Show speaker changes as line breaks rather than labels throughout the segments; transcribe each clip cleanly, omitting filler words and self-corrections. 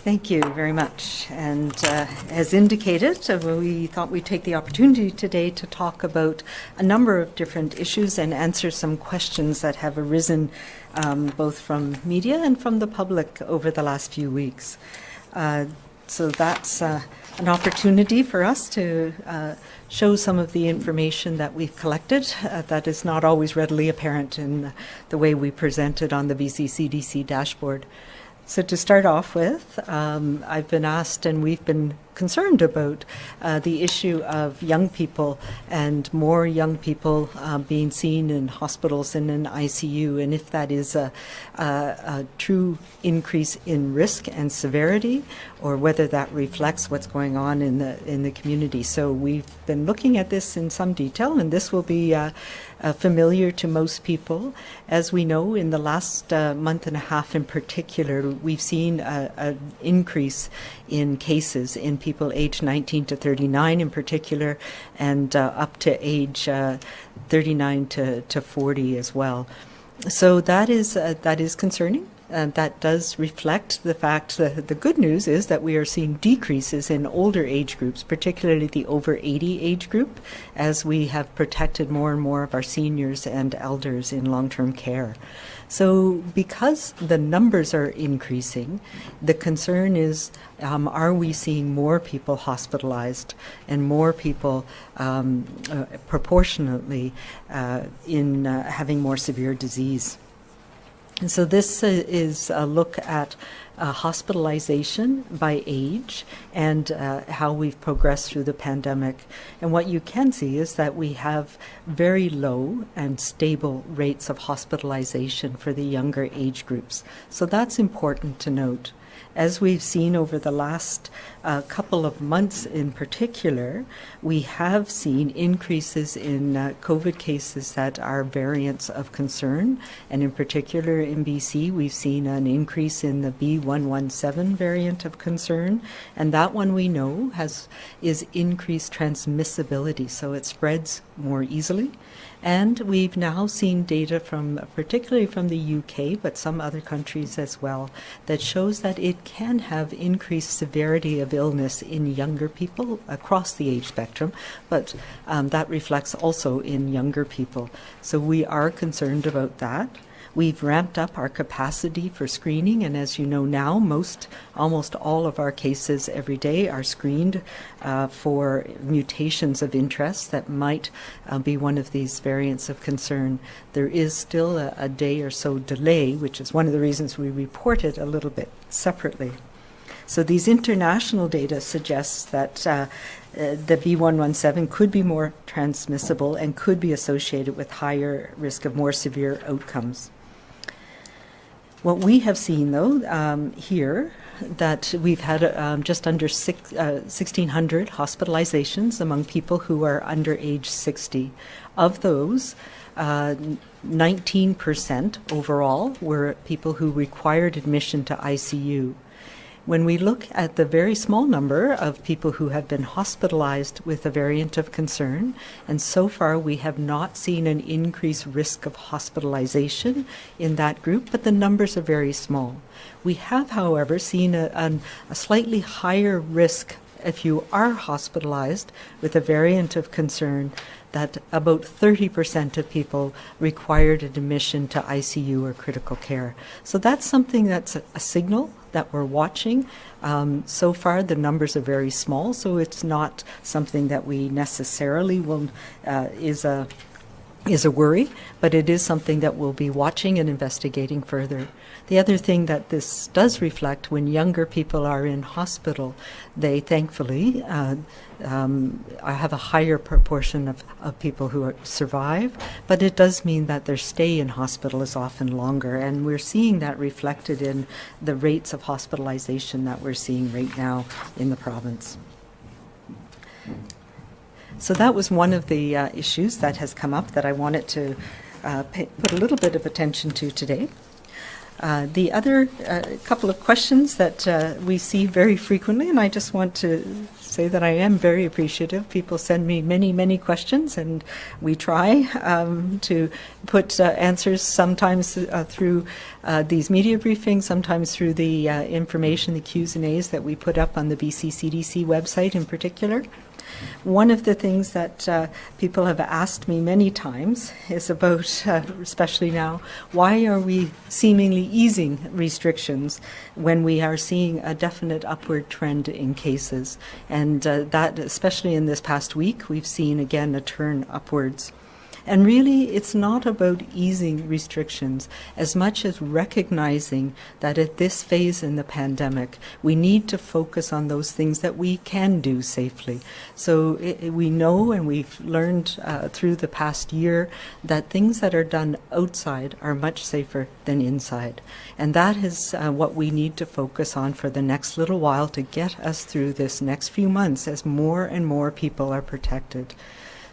Thank you very much. And as indicated, we thought we'd take the opportunity today to talk about a number of different issues and answer some questions that have arisen both from media and from the public over the last few weeks. So that's an opportunity for us to show some of the information that we've collected that is not always readily apparent in the way we present it on the BC CDC dashboard. So to start off with, I've been asked and we've been concerned about the issue of young people and more young people being seen in hospitals and in ICU, and if that is a true increase in risk and severity, or whether that reflects what's going on in the community. So we've been looking at this in some detail, and this will be familiar to most people. As we know, in the last month and a half in particular, we've seen an increase in cases in people aged 19 to 39 in particular, and up to age 39 to 40 as well. So that is concerning. And that does reflect the fact that the good news is that we are seeing decreases in older age groups, particularly the over 80 age group, as we have protected more and more of our seniors and elders in long-term care. So because the numbers are increasing, the concern is, are we seeing more people hospitalized and more people proportionately in having more severe disease? And so this is a look at hospitalization by age and how we've progressed through the pandemic. And what you can see is that we have very low and stable rates of hospitalization for the younger age groups. So that's important to note. As we've seen over the last couple of months in particular, we have seen increases in COVID cases that are variants of concern. And in particular in BC, we've seen an increase in the B117 variant of concern. And that one we know is increased transmissibility, so it spreads more easily. And we've now seen data particularly from the UK, but some other countries as well, that shows that it can have increased severity of illness in younger people across the age spectrum, but that reflects also in younger people. So we are concerned about that. We've ramped up our capacity for screening, and as you know now, almost all of our cases every day are screened for mutations of interest that might be one of these variants of concern. There is still a day or so delay, which is one of the reasons we report it a little bit separately. So these international data suggests that the B117 could be more transmissible and could be associated with higher risk of more severe outcomes. What we have seen, though, here, that we've had just under 1,600 hospitalizations among people who are under age 60. Of those, 19% overall were people who required admission to ICU. When we look at the very small number of people who have been hospitalized with a variant of concern, and so far we have not seen an increased risk of hospitalization in that group, but the numbers are very small. We have, however, seen a slightly higher risk if you are hospitalized with a variant of concern, that about 30% of people required admission to ICU or critical care. So that's something that's a signal that we're watching. So far, the numbers are very small, so it's not something that we necessarily will is a worry, but it is something that we'll be watching and investigating further. The other thing that this does reflect, when younger people are in hospital, they thankfully have a higher proportion of people who survive, but it does mean that their stay in hospital is often longer, and we're seeing that reflected in the rates of hospitalization that we're seeing right now in the province. So that was one of the issues that has come up that I wanted to put a little bit of attention to today. The other couple of questions that we see very frequently, and I just want to say that I am very appreciative. People send me many, many questions, and we try to put answers sometimes through these media briefings, sometimes through the information, the Q's and A's that we put up on the BC CDC website in particular. One of the things that people have asked me many times is about, especially now, why are we seemingly easing restrictions when we are seeing a definite upward trend in cases? And that, especially in this past week, we've seen again a turn upwards. And really, it's not about easing restrictions as much as recognizing that at this phase in the pandemic, we need to focus on those things that we can do safely. So we know, and we've learned through the past year, that things that are done outside are much safer than inside. And that is what we need to focus on for the next little while to get us through this next few months as more and more people are protected.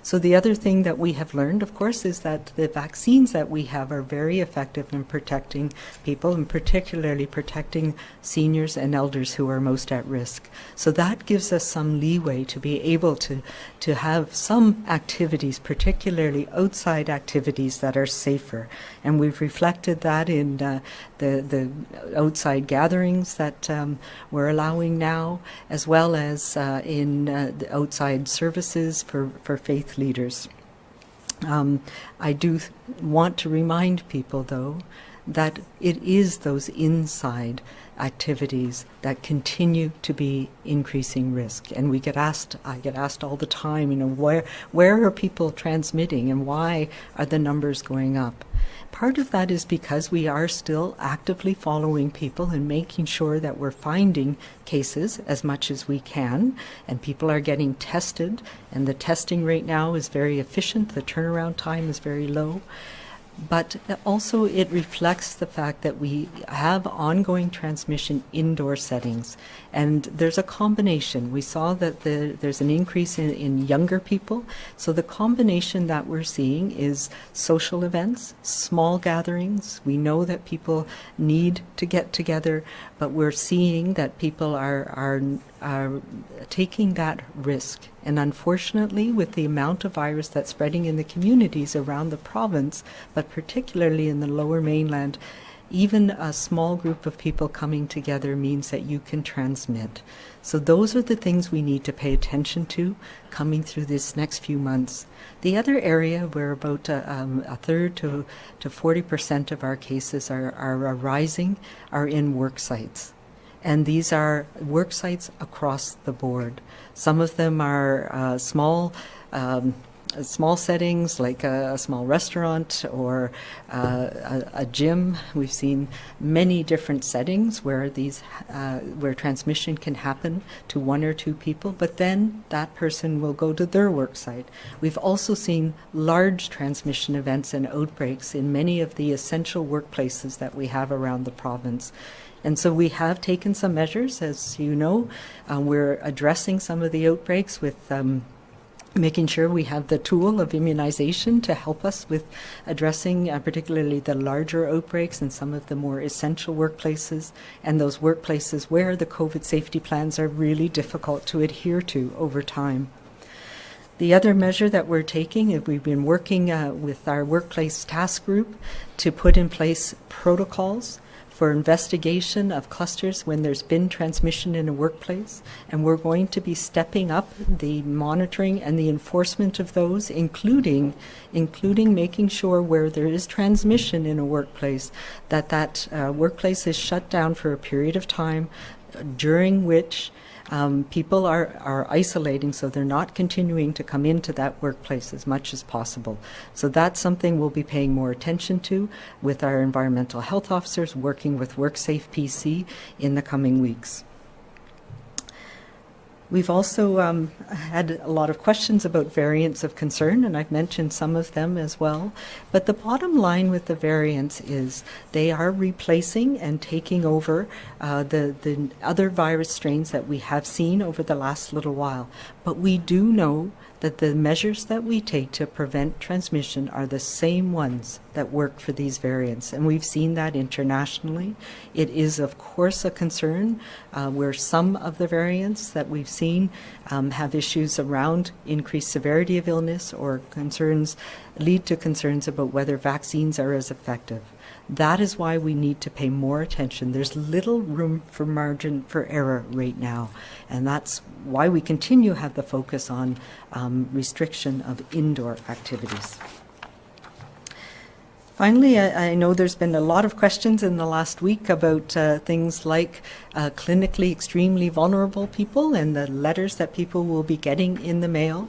So the other thing that we have learned, of course, is that the vaccines that we have are very effective in protecting people, and particularly protecting seniors and elders who are most at risk. So that gives us some leeway to be able to have some activities, particularly outside activities, that are safer. And we've reflected that in the outside gatherings that we're allowing now, as well as in the outside services for faith leaders. I do want to remind people, though, that it is those inside activities that continue to be increasing risk. And I get asked all the time, where are people transmitting and why are the numbers going up? Part of that is because we are still actively following people and making sure that we're finding cases as much as we can, and people are getting tested, and the testing rate now is very efficient. The turnaround time is very low. But also it reflects the fact that we have ongoing transmission indoor settings. And there's a combination. We saw that there's an increase in younger people. So the combination that we're seeing is social events, small gatherings. We know that people need to get together, but we're seeing that people are taking that risk. And unfortunately, with the amount of virus that's spreading in the communities around the province, but particularly in the Lower Mainland, even a small group of people coming together means that you can transmit. So those are the things we need to pay attention to coming through this next few months. The other area where about a third to 40% of our cases are rising are in work sites. And these are work sites across the board. Some of them are small settings, like a small restaurant or a gym. We've seen many different settings where where transmission can happen to one or two people, but then that person will go to their work site. We've also seen large transmission events and outbreaks in many of the essential workplaces that we have around the province. And so we have taken some measures, as you know. We're addressing some of the outbreaks with making sure we have the tool of immunization to help us with addressing particularly the larger outbreaks in some of the more essential workplaces, and those workplaces where the COVID safety plans are really difficult to adhere to over time. The other measure that we're taking is we've been working with our workplace task group to put in place protocols for investigation of clusters when there's been transmission in a workplace, and we're going to be stepping up the monitoring and the enforcement of those, including making sure where there is transmission in a workplace, that workplace is shut down for a period of time during which people are isolating, so they're not continuing to come into that workplace as much as possible. So that's something we'll be paying more attention to with our environmental health officers working with WorkSafe PC in the coming weeks. We've also had a lot of questions about variants of concern, and I've mentioned some of them as well. But the bottom line with the variants is they are replacing and taking over the other virus strains that we have seen over the last little while. But we do know that the measures that we take to prevent transmission are the same ones that work for these variants. And we've seen that internationally. It is, of course, a concern where some of the variants that we've seen have issues around increased severity of illness or lead to concerns about whether vaccines are as effective. That is why we need to pay more attention. There's little room for margin for error right now, and that's why we continue to have the focus on restriction of indoor activities. Finally, I know there's been a lot of questions in the last week about things like clinically extremely vulnerable people and the letters that people will be getting in the mail.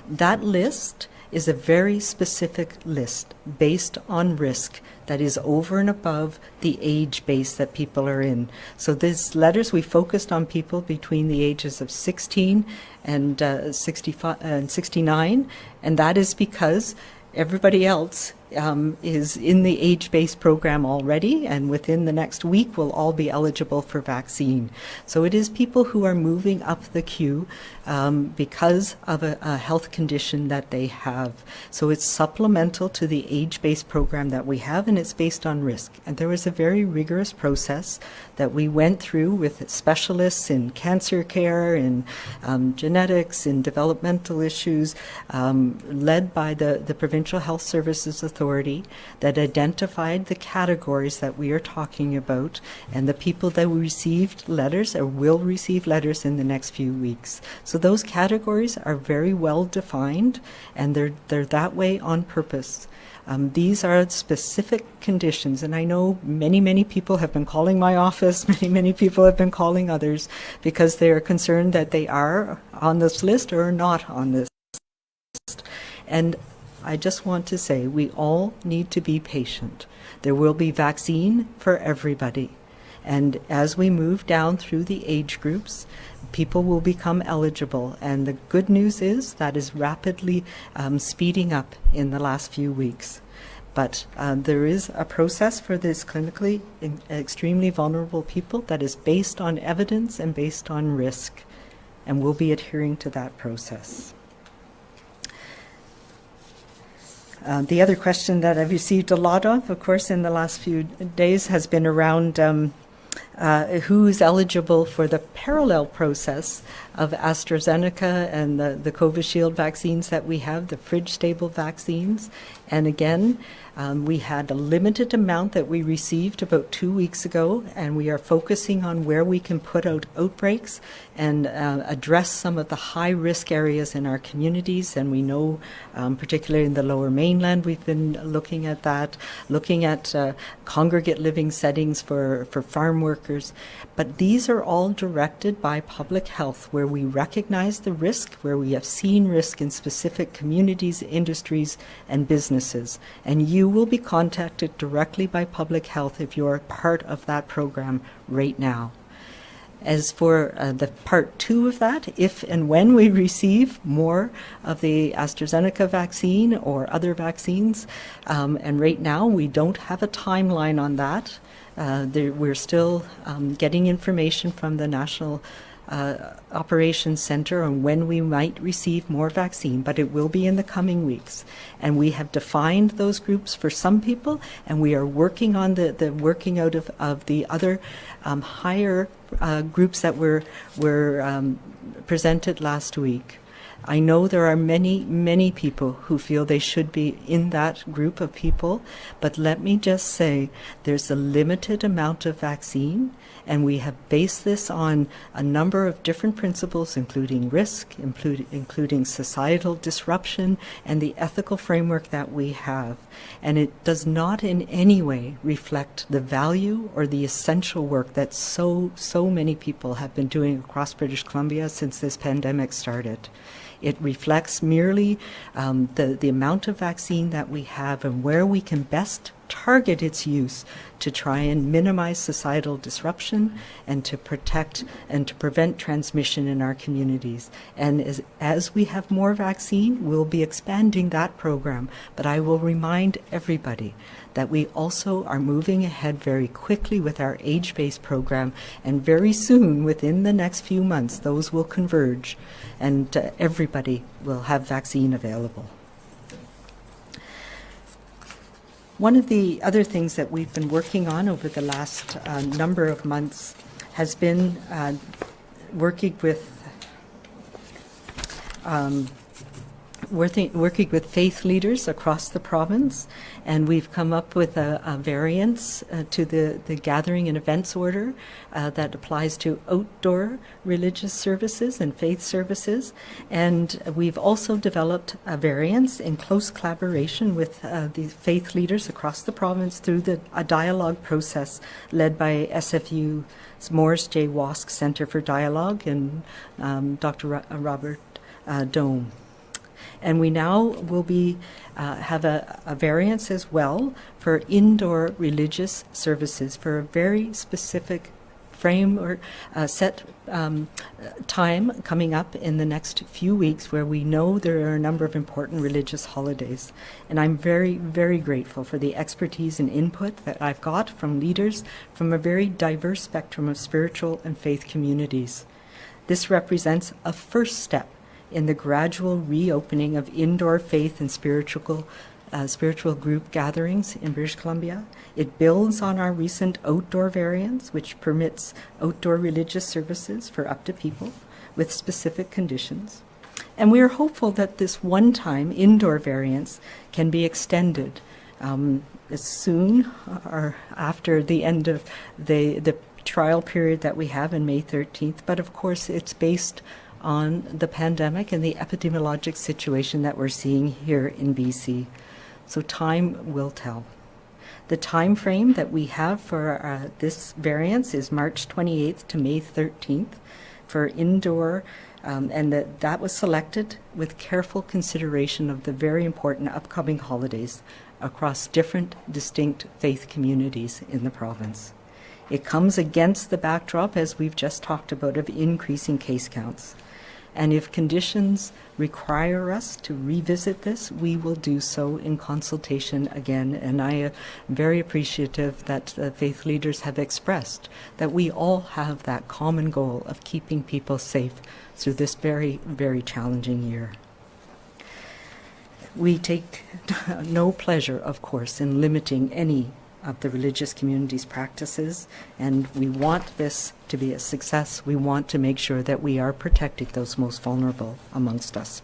That list is a very specific list based on risk that is over and above the age base that people are in. So these letters, we focused on people between the ages of 16 and 65 and 69, and that is because everybody else is in the age-based program already, and within the next week will all be eligible for vaccine. So it is people who are moving up the queue because of a health condition that they have. So it's supplemental to the age-based program that we have, and it's based on risk. And there was a very rigorous process that we went through with specialists in cancer care, in genetics, in developmental issues, led by the Provincial Health Services Authority, that identified the categories that we are talking about and the people that received letters or will receive letters in the next few weeks. So those categories are very well defined, and they're that way on purpose. These are specific conditions, and I know many people have been calling my office, many people have been calling others because they are concerned that they are on this list or not on this list. And I just want to say we all need to be patient. There will be vaccine for everybody. And as we move down through the age groups, people will become eligible. And the good news is that is rapidly speeding up in the last few weeks. But there is a process for this clinically extremely vulnerable people that is based on evidence and based on risk. And we'll be adhering to that process. The other question that I've received a lot of course, in the last few days has been around who is eligible for the parallel process of AstraZeneca and the Covishield vaccines that we have, the fridge-stable vaccines. And again, we had a limited amount that we received about 2 weeks ago, and we are focusing on where we can put out outbreaks and address some of the high-risk areas in our communities. And we know, particularly in the Lower Mainland, we've been looking at that, looking at congregate living settings for farm workers. But these are all directed by public health, where we recognize the risk, where we have seen risk in specific communities, industries, and businesses. And you will be contacted directly by public health if you're part of that program right now. As for the part 2 of that, if and when we receive more of the AstraZeneca vaccine or other vaccines, and right now we don't have a timeline on that. We're still getting information from the National Operations Center on when we might receive more vaccine, but it will be in the coming weeks. And we have defined those groups for some people, and we are working on the working out of the other higher groups that were presented last week. I know there are many people who feel they should be in that group of people, but let me just say there's a limited amount of vaccine, and we have based this on a number of different principles, including risk, including societal disruption, and the ethical framework that we have. And it does not in any way reflect the value or the essential work that so many people have been doing across British Columbia since this pandemic started. It reflects merely the amount of vaccine that we have and where we can best target its use to try and minimize societal disruption and to protect and to prevent transmission in our communities. And as we have more vaccine, we'll be expanding that program. But I will remind everybody that we also are moving ahead very quickly with our age-based program, and very soon, within the next few months, those will converge and everybody will have vaccine available. One of the other things that we've been working on over the last number of months has been working with faith leaders across the province, and we've come up with a variance to the gathering and events order that applies to outdoor religious services and faith services. And we've also developed a variance in close collaboration with the faith leaders across the province through a dialogue process led by SFU's Morris J. Wask Center for Dialogue and Dr. Robert Dome. And we now will have a variance as well for indoor religious services for a very specific frame or set time coming up in the next few weeks, where we know there are a number of important religious holidays. And I'm very, very grateful for the expertise and input that I've got from leaders from a very diverse spectrum of spiritual and faith communities. This represents a first step in the gradual reopening of indoor faith and spiritual group gatherings in British Columbia. It builds on our recent outdoor variance, which permits outdoor religious services for up to people with specific conditions. And we are hopeful that this one-time indoor variance can be extended as soon or after the end of the trial period that we have in May 13th. But of course, it's based on the pandemic and the epidemiologic situation that we're seeing here in BC. So time will tell. The time frame that we have for this variance is March 28th to May 13th for indoor, and that was selected with careful consideration of the very important upcoming holidays across different distinct faith communities in the province. It comes against the backdrop, as we've just talked about, of increasing case counts. And if conditions require us to revisit this, we will do so in consultation again. And I am very appreciative that the faith leaders have expressed that we all have that common goal of keeping people safe through this very, very challenging year. We take no pleasure, of course, in limiting any of the religious community's practices, and we want this to be a success. We want to make sure that we are protecting those most vulnerable amongst us.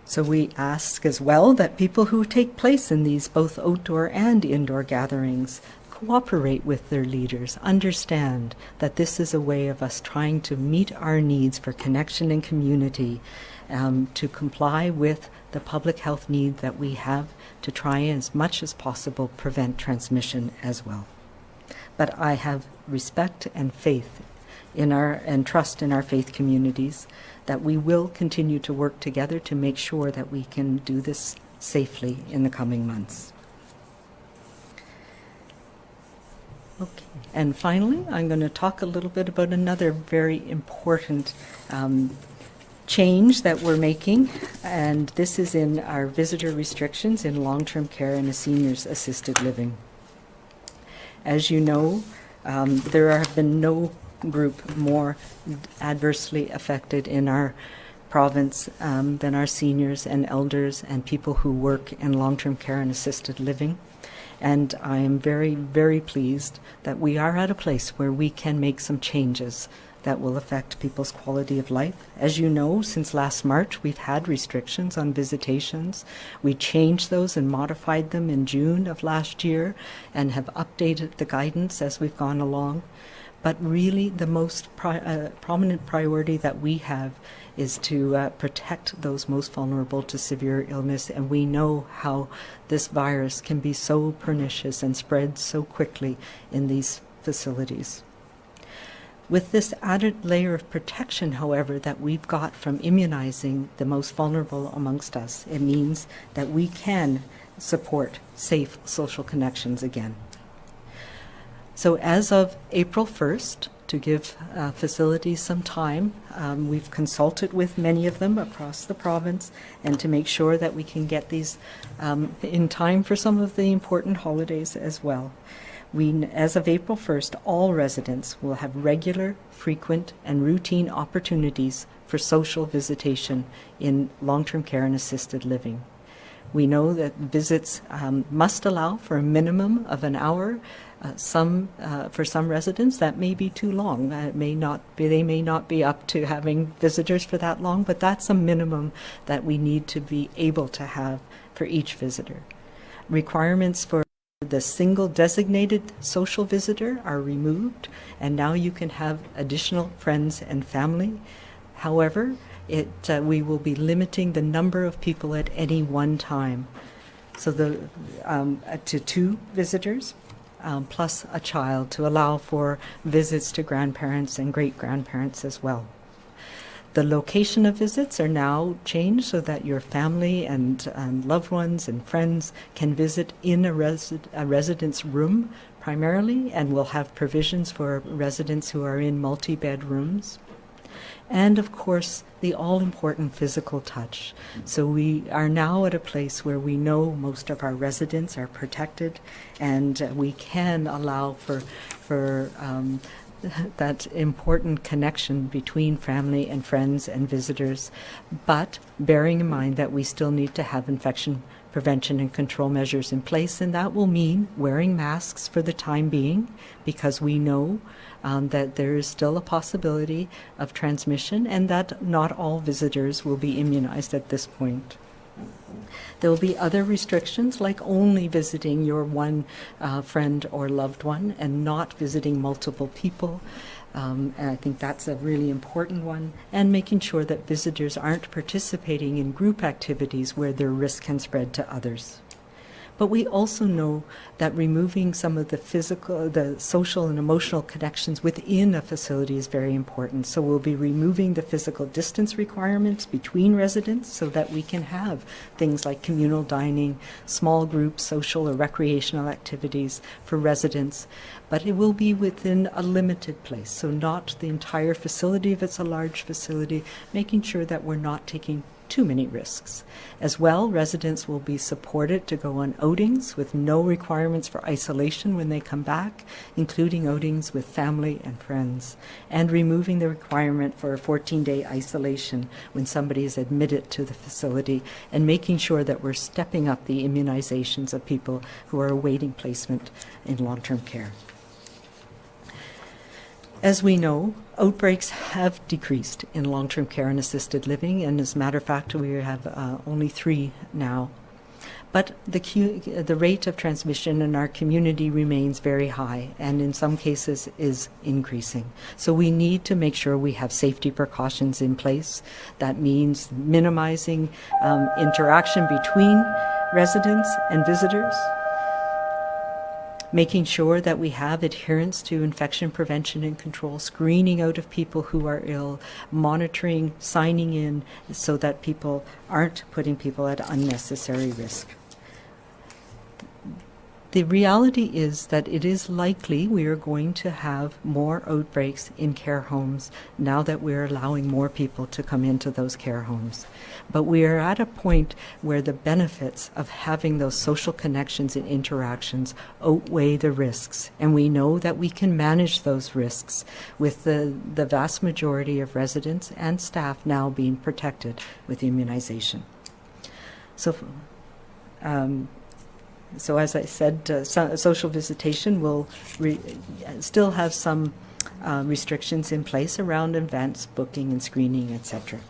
So we ask as well that people who take place in these both outdoor and indoor gatherings cooperate with their leaders, understand that this is a way of us trying to meet our needs for connection and community, to comply with the public health need that we have to try as much as possible prevent transmission as well. But I have respect and faith and trust in our faith communities that we will continue to work together to make sure that we can do this safely in the coming months. Okay, and finally, I'm going to talk a little bit about another very important change that we're making, and this is in our visitor restrictions in long-term care and seniors assisted living. As you know, there have been no group more adversely affected in our province than our seniors and elders and people who work in long-term care and assisted living. And I am very, very pleased that we are at a place where we can make some changes that will affect people's quality of life. As you know, since last March, we've had restrictions on visitations. We changed those and modified them in June of last year and have updated the guidance as we've gone along. But really, the most prominent priority that we have is to protect those most vulnerable to severe illness. And we know how this virus can be so pernicious and spread so quickly in these facilities. With this added layer of protection, however, that we've got from immunizing the most vulnerable amongst us, it means that we can support safe social connections again. So as of April 1st, to give facilities some time, we've consulted with many of them across the province, and to make sure that we can get these in time for some of the important holidays as well. As of April 1st, all residents will have regular, frequent, and routine opportunities for social visitation in long-term care and assisted living. We know that visits must allow for a minimum of an hour. For some residents, that may be too long. They may not be up to having visitors for that long, but that's a minimum that we need to be able to have for each visitor. Requirements for the single designated social visitor are removed, and now you can have additional friends and family. However, we will be limiting the number of people at any one time, so to 2 visitors plus a child, to allow for visits to grandparents and great-grandparents as well. The location of visits are now changed so that your family and loved ones and friends can visit in a residence room primarily, and will have provisions for residents who are in multi-bed rooms. And of course, the all-important physical touch. So we are now at a place where we know most of our residents are protected, and we can allow for that important connection between family and friends and visitors, but bearing in mind that we still need to have infection prevention and control measures in place, and that will mean wearing masks for the time being, because we know that there is still a possibility of transmission, and that not all visitors will be immunized at this point. There will be other restrictions, like only visiting your one friend or loved one and not visiting multiple people. And I think that's a really important one. And making sure that visitors aren't participating in group activities where their risk can spread to others. But we also know that removing some of the social and emotional connections within a facility is very important. So we'll be removing the physical distance requirements between residents so that we can have things like communal dining, small group social or recreational activities for residents. But it will be within a limited place, so not the entire facility if it's a large facility, making sure that we're not taking too many risks. As well, residents will be supported to go on outings with no requirements for isolation when they come back, including outings with family and friends, and removing the requirement for a 14-day isolation when somebody is admitted to the facility, and making sure that we're stepping up the immunizations of people who are awaiting placement in long-term care. As we know, outbreaks have decreased in long-term care and assisted living, and as a matter of fact, we have only 3 now. But the rate of transmission in our community remains very high, and in some cases is increasing. So we need to make sure we have safety precautions in place. That means minimizing interaction between residents and visitors, making sure that we have adherence to infection prevention and control, screening out of people who are ill, monitoring, signing in, so that people aren't putting people at unnecessary risk. The reality is that it is likely we are going to have more outbreaks in care homes now that we're allowing more people to come into those care homes. But we are at a point where the benefits of having those social connections and interactions outweigh the risks, and we know that we can manage those risks with the vast majority of residents and staff now being protected with immunization. So as I said, social visitation will still have some restrictions in place around advance booking and screening, etc.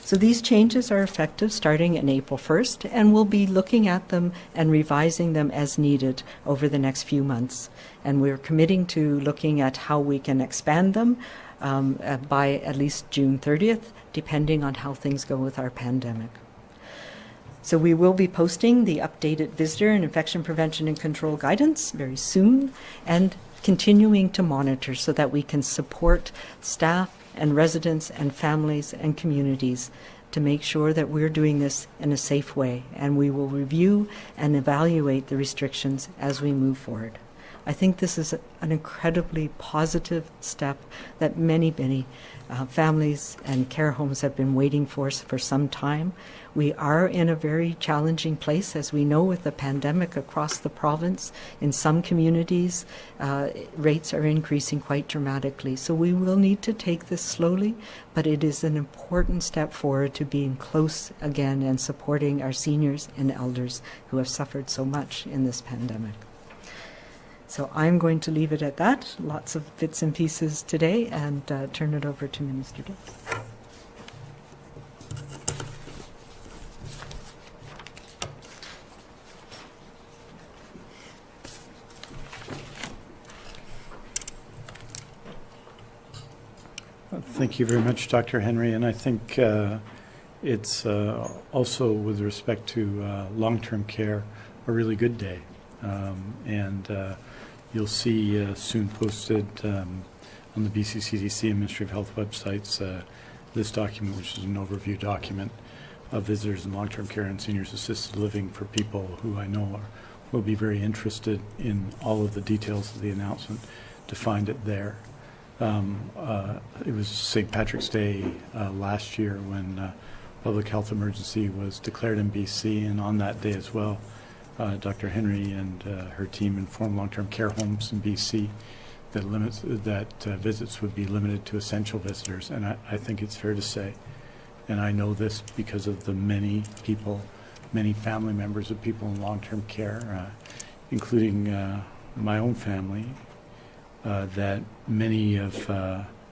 So these changes are effective starting in April 1st, and we'll be looking at them and revising them as needed over the next few months. And we're committing to looking at how we can expand them by at least June 30th, depending on how things go with our pandemic. So we will be posting the updated visitor and infection prevention and control guidance very soon, and continuing to monitor so that we can support staff and residents and families and communities to make sure that we're doing this in a safe way, and we will review and evaluate the restrictions as we move forward. I think this is an incredibly positive step that many families and care homes have been waiting for some time. We are in a very challenging place, as we know, with the pandemic across the province. In some communities, rates are increasing quite dramatically. So we will need to take this slowly, but it is an important step forward to being close again and supporting our seniors and elders who have suffered so much in this pandemic. So I'm going to leave it at that. Lots of bits and pieces today, and turn it over to Minister Dix.
Thank you very much, Dr. Henry. And I think it's also, with respect to long-term care, a really good day. You'll see soon posted on the BC CDC and Ministry of Health websites this document, which is an overview document of visitors in long-term care and seniors assisted living for people who I know will be very interested in all of the details of the announcement, to find it there. It was St. Patrick's Day last year when public health emergency was declared in BC, and on that day as well, Dr. Henry and her team informed long-term care homes in BC that visits would be limited to essential visitors. And I think it's fair to say, and I know this because of the many people, many family members of people in long-term care, including my own family, that many of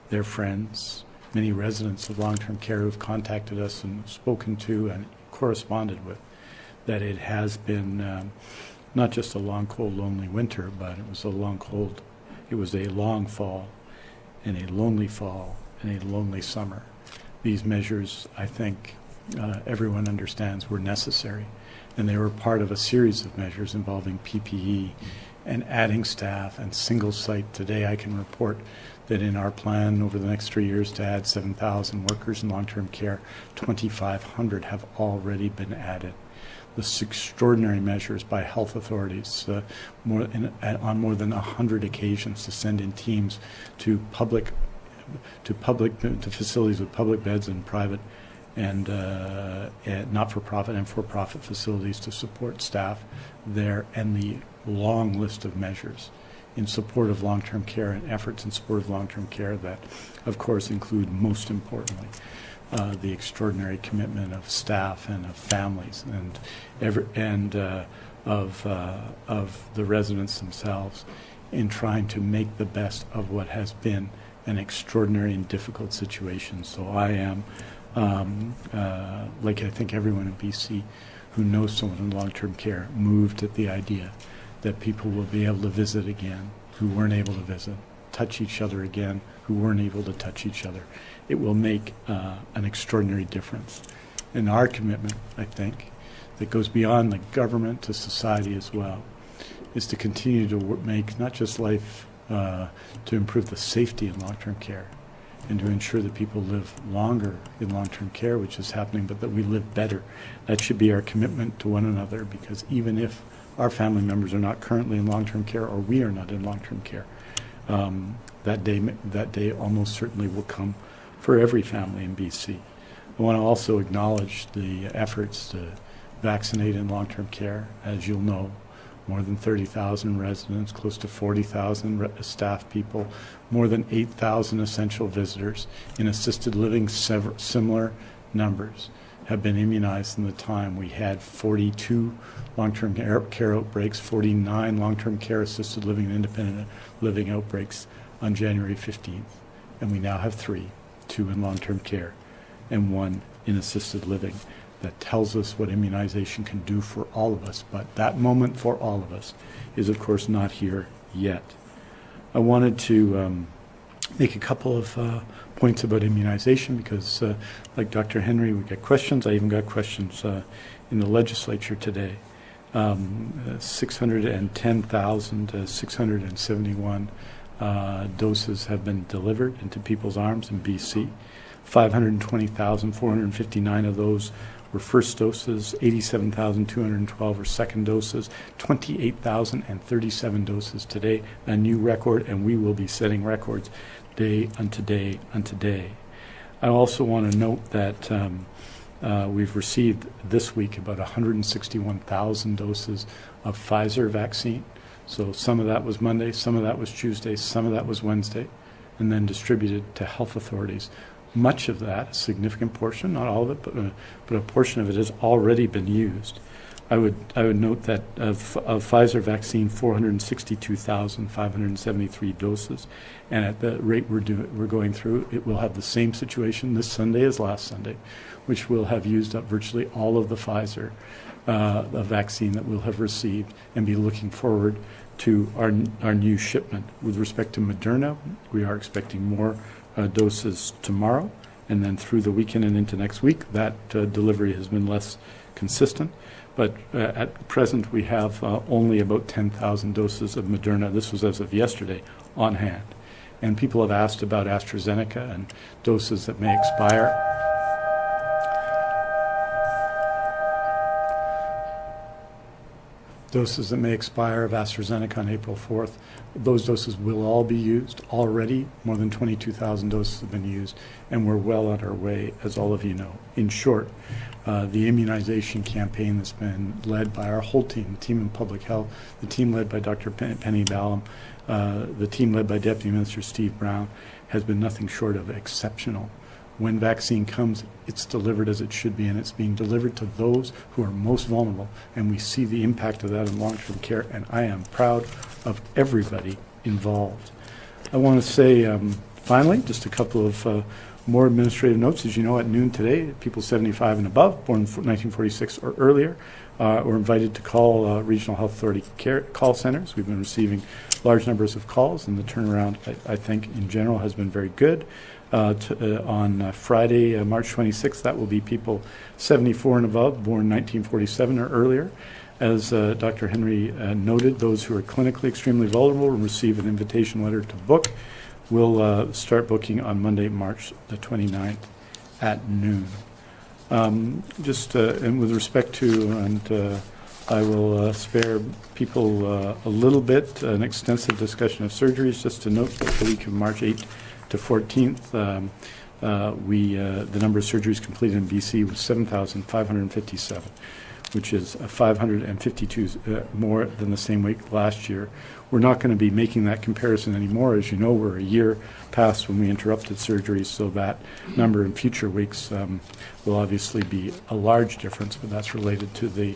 their friends, many residents of long-term care who've contacted us and spoken to and corresponded with, that it has been not just a long, cold, lonely winter, but it was a long, cold, it was a long fall and a lonely fall and a lonely summer. These measures, I think everyone understands, were necessary, and they were part of a series of measures involving PPE and adding staff and single site. Today I can report that in our plan over the next 3 years to add 7,000 workers in long-term care, 2,500 have already been added. This extraordinary measures by health authorities on more than 100 occasions to send in teams to facilities with public beds and private and not-for-profit and for-profit facilities to support staff there, and the long list of measures in support of long-term care and efforts in support of long-term care that, of course, include, most importantly, the extraordinary commitment of staff and of families and of the residents themselves in trying to make the best of what has been an extraordinary and difficult situation. So I am, like I think everyone in BC who knows someone in long-term care, moved at the idea that people will be able to visit again who weren't able to visit, touch each other again who weren't able to touch each other. It will make an extraordinary difference. And our commitment, I think, that goes beyond the government to society as well, is to continue to make not just life, to improve the safety in long-term care and to ensure that people live longer in long-term care, which is happening, but that we live better. That should be our commitment to one another, because even if our family members are not currently in long-term care, or we are not in long-term care, that day almost certainly will come for every family in BC. I want to also acknowledge the efforts to vaccinate in long-term care. As you'll know, more than 30,000 residents, close to 40,000 staff people, more than 8,000 essential visitors in assisted living, similar numbers have been immunized in the time. We had 42 long-term care outbreaks, 49 long-term care assisted living and independent living outbreaks on January 15th. And we now have 3, 2 in long-term care and 1 in assisted living. That tells us what immunization can do for all of us. But that moment for all of us is, of course, not here yet. I wanted to make a couple of points about immunization because, like Dr. Henry, we get questions. I even got questions in the legislature today. 610,671 doses have been delivered into people's arms in BC. 520,459 of those were first doses, 87,212 were second doses, 28,037 doses today, a new record, and we will be setting records day unto day unto day. I also want to note that we've received this week about 161,000 doses of Pfizer vaccine. So some of that was Monday, some of that was Tuesday, some of that was Wednesday, and then distributed to health authorities. Much of that, a significant portion, not all of it, but a portion of it has already been used. I would note that of Pfizer vaccine, 462,573 doses, and at the rate we're going through, it will have the same situation this Sunday as last Sunday, which will have used up virtually all of the Pfizer vaccine that we'll have received, and be looking forward to our new shipment. With respect to Moderna, we are expecting more doses tomorrow, and then through the weekend and into next week. That delivery has been less consistent, but at present we have only about 10,000 doses of Moderna. This was as of yesterday on hand. And people have asked about AstraZeneca and doses that may expire. Doses that may expire of AstraZeneca on April 4th. Those doses will all be used. Already, more than 22,000 doses have been used, and we're well on our way, as all of you know. In short, the immunization campaign that's been led by our whole team, the team in public health, the team led by Dr. Penny Ballum, the team led by Deputy Minister Steve Brown, has been nothing short of exceptional. When vaccine comes, it's delivered as it should be, and it's being delivered to those who are most vulnerable, and we see the impact of that in long-term care, and I am proud of everybody involved. I want to say, finally, just a couple of more administrative notes. As you know, at noon today, people 75 and above, born in 1946 or earlier, were invited to call Regional Health Authority call centers. We've been receiving large numbers of calls, and the turnaround, I think, in general has been very good. On Friday, March 26th, that will be people 74 and above, born 1947 or earlier. As Dr. Henry noted, those who are clinically extremely vulnerable will receive an invitation letter to book. We'll start booking on Monday, March the 29th at noon. And with respect to, and I will spare people a little bit, an extensive discussion of surgeries, just to note that the week of March 8th to 14th, the number of surgeries completed in BC was 7,557, which is 552 more than the same week last year. We're not going to be making that comparison anymore. As you know, we're a year past when we interrupted surgeries, so that number in future weeks will obviously be a large difference, but that's related to the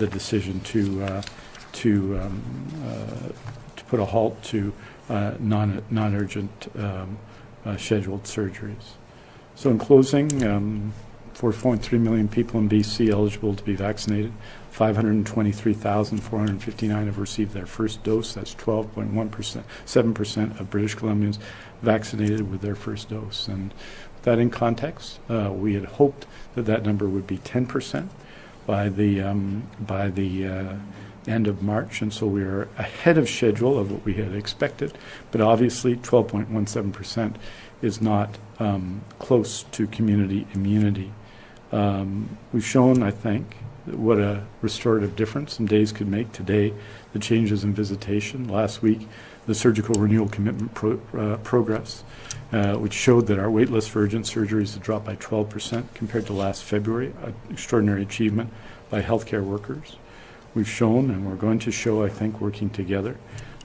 decision to put a halt to non-urgent scheduled surgeries. So in closing, 4.3 million people in BC eligible to be vaccinated. 523,459 have received their first dose. That's 12.1%, 7% of British Columbians vaccinated with their first dose. And with that in context, we had hoped that that number would be 10% by the end of March, and so we are ahead of schedule of what we had expected, but obviously 12.17% is not close to community immunity. We've shown, I think, what a restorative difference some days could make. Today, the changes in visitation. Last week, the surgical renewal commitment progress, which showed that our wait list for urgent surgeries had dropped by 12% compared to last February, an extraordinary achievement by healthcare workers. We've shown, and we're going to show, I think, working together,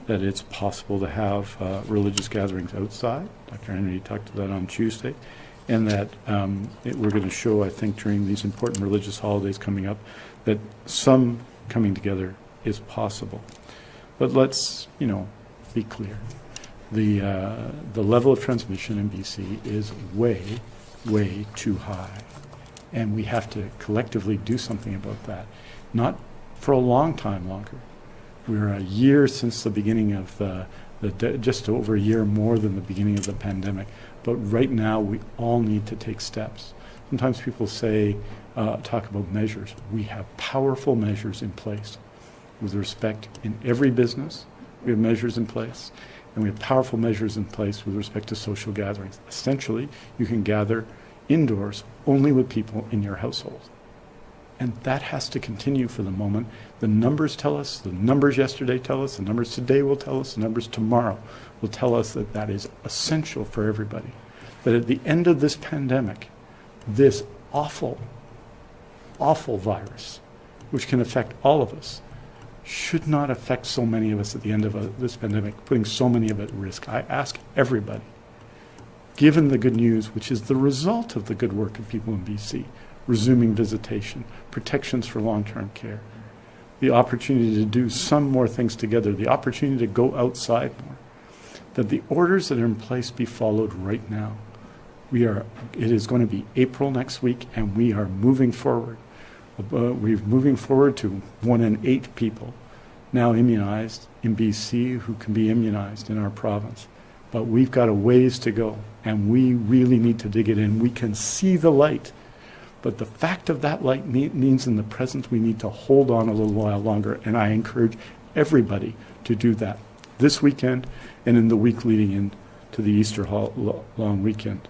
that it's possible to have religious gatherings outside. Dr. Henry talked to that on Tuesday. And that we're going to show, I think, during these important religious holidays coming up, that some coming together is possible. But let's, be clear. The level of transmission in BC is way, way too high. And we have to collectively do something about that. Not for a long time longer. We're a year since the beginning of just over a year more than the beginning of the pandemic. But right now, we all need to take steps. Sometimes people say, talk about measures. We have powerful measures in place with respect in every business. We have measures in place, and we have powerful measures in place with respect to social gatherings. Essentially, you can gather indoors only with people in your household. And that has to continue for the moment. The numbers tell us, the numbers yesterday tell us, the numbers today will tell us, the numbers tomorrow will tell us that that is essential for everybody. That at the end of this pandemic, this awful, awful virus, which can affect all of us, should not affect so many of us at the end of this pandemic, putting so many of us at risk. I ask everybody, given the good news, which is the result of the good work of people in BC, resuming visitation, protections for long-term care, the opportunity to do some more things together, the opportunity to go outside more, that the orders that are in place be followed right now. It is going to be April next week, and we are moving forward. We're moving forward to 1 in 8 people now immunized in BC who can be immunized in our province. But we've got a ways to go, and we really need to dig it in. We can see the light, but the fact of that light means in the present we need to hold on a little while longer, and I encourage everybody to do that this weekend and in the week leading into the Easter long weekend.